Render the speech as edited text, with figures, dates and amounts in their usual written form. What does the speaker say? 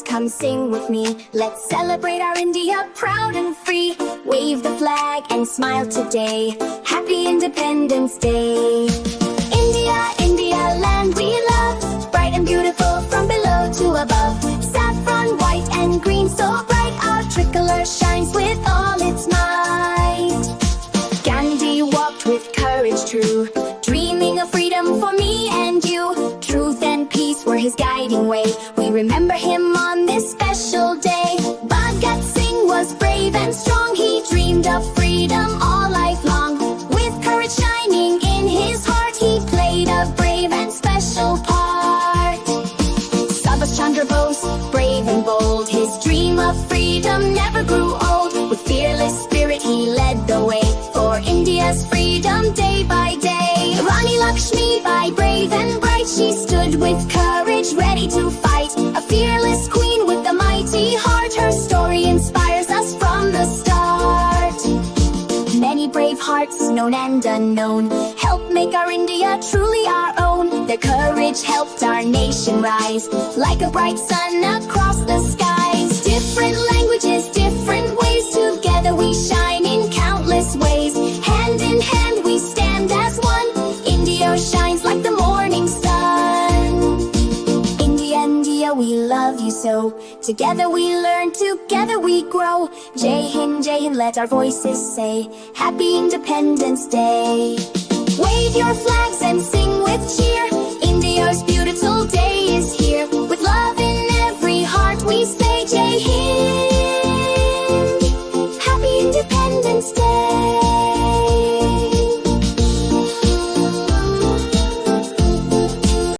come sing with me. Let's celebrate our India, proud and free. Wave the flag and smile today. Happy Independence Day. India, India, land we love, bright and beautiful from below to above. Saffron, white and green, so bright, our tricolor shines with all its might. Gandhi walked with courage true, dreaming of freedom for me and you. Truth and peace were his guiding way. We remember him on this special day. Bhagat Singh was brave and strong. He dreamed of freedom all life long. With courage shining in his heart, he played a brave and special part. Subhas Chandra Bose, brave and bold, his dream of freedom never grew old. With fearless spirit he led the way for India's freedom day by day. Rani Lakshmibai, brave and bright, she stood with courage ready to fight. A fearless queen with a mighty heart, her story inspires us from the start. Many brave hearts, known and unknown, helped make our India truly our own. Their courage helped our nation rise like a bright sun across the skies. Different languages, different ways, together we shine in countless ways. Hand in hand we stand as one. India shines like the morning sun. India, India, we love you so. Together we learn, together we grow. Jai Hind, let our voices say, Happy Independence Day. Wave your flags and sing with cheer. India's beautiful day is here.